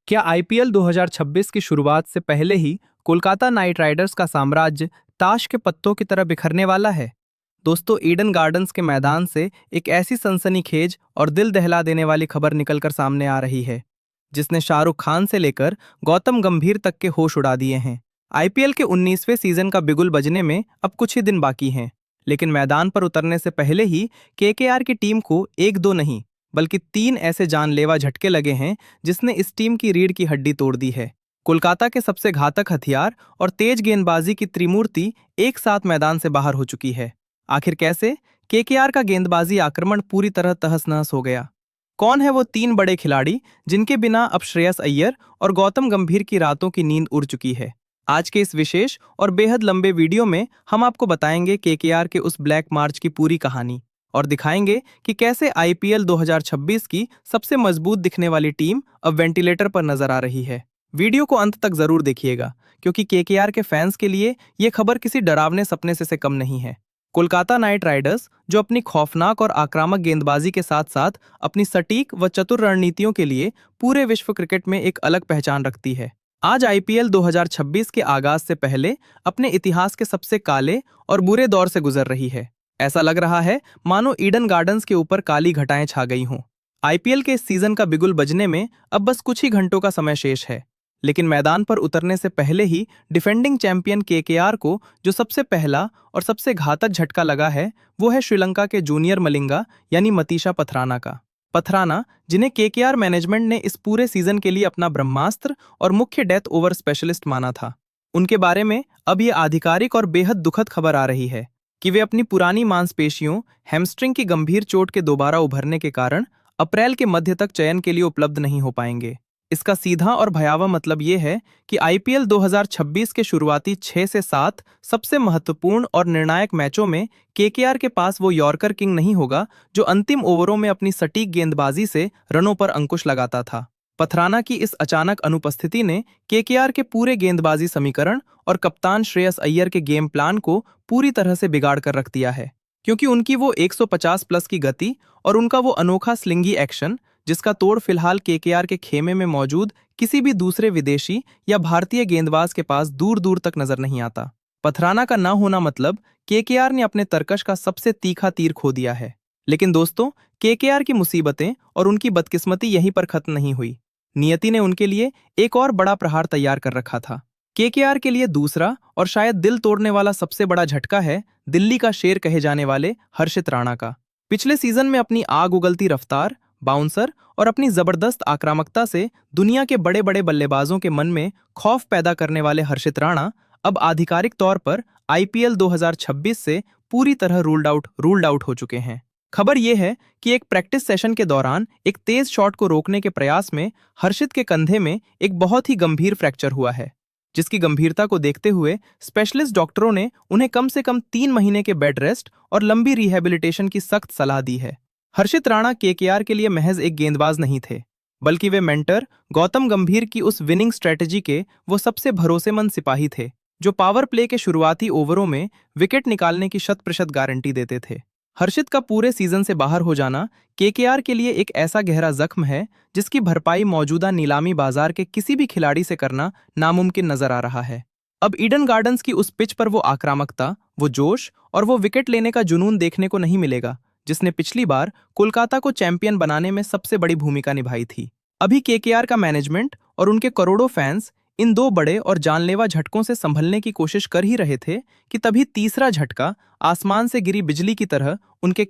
क्या आईपीएल 2026 की शुरुआत से पहले ही कोलकाता नाइट राइडर्स का साम्राज्य ताश के पत्तों की तरह बिखरने वाला है? दोस्तों, ईडन गार्डन्स के मैदान से एक ऐसी सनसनीखेज और दिल दहला देने वाली खबर निकलकर सामने आ रही है, जिसने शाहरुख खान से लेकर गौतम गंभीर तक के होश उड़ा दिए हैं। आईपीएल के 19वें सीजन का बिगुल बजने में अब कुछ ही दिन बाकी हैं, लेकिन मैदान पर उतरने से पहले ही केकेआर की टीम को एक दो नहीं बल्कि तीन ऐसे जानलेवा झटके लगे हैं जिसने इस टीम की रीढ़ की हड्डी तोड़ दी है। कोलकाता के सबसे घातक हथियार और तेज गेंदबाजी की त्रिमूर्ति एक साथ मैदान से बाहर हो चुकी है। आखिर कैसे केकेआर का गेंदबाजी आक्रमण पूरी तरह तहस-नहस हो गया? कौन है वो तीन बड़े खिलाड़ी जिनके बिना अब श्रेयस अय्यर और गौतम गंभीर की रातों की नींद उड़ चुकी है? आज के इस विशेष और बेहद लंबे वीडियो में हम आपको बताएंगे केकेआर के उस ब्लैक मार्च की पूरी कहानी और दिखाएंगे कि कैसे आईपीएल 2026 की सबसे मजबूत दिखने वाली टीम अब वेंटिलेटर पर नजर आ रही है। वीडियो को अंत तक जरूर देखिएगा, क्योंकि केकेआर के फैंस के लिए ये खबर किसी डरावने सपने से कम नहीं है। कोलकाता नाइट राइडर्स, जो अपनी खौफनाक और आक्रामक गेंदबाजी के साथ साथ अपनी सटीक व चतुर रणनीतियों के लिए पूरे विश्व क्रिकेट में एक अलग पहचान रखती है, आज आईपीएल 2026 के आगाज से पहले अपने इतिहास के सबसे काले और बुरे दौर से गुजर रही है। ऐसा लग रहा है मानो ईडन गार्डन्स के ऊपर काली घटाएं छा गई हों। आईपीएल के इस सीजन का बिगुल बजने में अब बस कुछ ही घंटों का समय शेष है, लेकिन मैदान पर उतरने से पहले ही डिफेंडिंग चैंपियन केकेआर को जो सबसे पहला और सबसे घातक झटका लगा है, वो है श्रीलंका के जूनियर मलिंगा यानी मतीशा पथराना का। पथराना, जिन्हें केकेआर मैनेजमेंट ने इस पूरे सीजन के लिए अपना ब्रह्मास्त्र और मुख्य डेथ ओवर स्पेशलिस्ट माना था, उनके बारे में अब ये आधिकारिक और बेहद दुखद खबर आ रही है कि वे अपनी पुरानी मांसपेशियों हैमस्ट्रिंग की गंभीर चोट के दोबारा उभरने के कारण अप्रैल के मध्य तक चयन के लिए उपलब्ध नहीं हो पाएंगे। इसका सीधा और भयावह मतलब ये है कि आईपीएल 2026 के शुरुआती 6 से 7 सबसे महत्वपूर्ण और निर्णायक मैचों में केकेआर के पास वो यॉर्कर किंग नहीं होगा जो अंतिम ओवरों में अपनी सटीक गेंदबाजी से रनों पर अंकुश लगाता था। पथराना की इस अचानक अनुपस्थिति ने केकेआर के पूरे गेंदबाजी समीकरण और कप्तान श्रेयस अय्यर के गेम प्लान को पूरी तरह से बिगाड़ कर रख दिया है, क्योंकि उनकी वो 150 प्लस की गति और उनका वो अनोखा स्लिंगी एक्शन, जिसका तोड़ फिलहाल केकेआर के खेमे में मौजूद किसी भी दूसरे विदेशी या भारतीय गेंदबाज के पास दूर दूर तक नजर नहीं आता। पथराना का ना होना मतलब केकेआर ने अपने तरकश का सबसे तीखा तीर खो दिया है। लेकिन दोस्तों, केकेआर की मुसीबतें और उनकी बदकिस्मती यहीं पर खत्म नहीं हुई। नियति ने उनके लिए एक और बड़ा प्रहार तैयार कर रखा था। केकेआर के लिए दूसरा और शायद दिल तोड़ने वाला सबसे बड़ा झटका है दिल्ली का शेर कहे जाने वाले हर्षित राणा का। पिछले सीजन में अपनी आग उगलती रफ्तार, बाउंसर और अपनी जबरदस्त आक्रामकता से दुनिया के बड़े बड़े बल्लेबाजों के मन में खौफ पैदा करने वाले हर्षित राणा अब आधिकारिक तौर पर आईपीएल 2026 से पूरी तरह रूल्ड आउट हो चुके हैं। खबर यह है कि एक प्रैक्टिस सेशन के दौरान एक तेज शॉट को रोकने के प्रयास में हर्षित के कंधे में एक बहुत ही गंभीर फ्रैक्चर हुआ है, जिसकी गंभीरता को देखते हुए स्पेशलिस्ट डॉक्टरों ने उन्हें कम से कम 3 महीने के बेड रेस्ट और लंबी रिहैबिलिटेशन की सख्त सलाह दी है। हर्षित राणा केकेआर के लिए महज एक गेंदबाज नहीं थे, बल्कि वे मेंटर गौतम गंभीर की उस विनिंग स्ट्रेटेजी के वो सबसे भरोसेमंद सिपाही थे, जो पावर प्ले के शुरुआती ओवरों में विकेट निकालने की 100% गारंटी देते थे। हर्षित का पूरे सीजन से बाहर हो जाना केकेआर के लिए एक ऐसा गहरा जख्म है जिसकी भरपाई मौजूदा नीलामी बाजार के किसी भी खिलाड़ी से करना नामुमकिन नजर आ रहा है। अब ईडन गार्डन्स की उस पिच पर वो आक्रामकता, वो जोश और वो विकेट लेने का जुनून देखने को नहीं मिलेगा, जिसने पिछली बार कोलकाता को चैंपियन बनाने में सबसे बड़ी भूमिका निभाई थी। अभी केकेआर का मैनेजमेंट और उनके करोड़ों फैंस इन 2 बड़े और जानलेवा झटकों से संभलने की कोशिश कर ही रहे थे कि तभी तीसरा झटका आसमान से गिरी बिजली की तरह उनके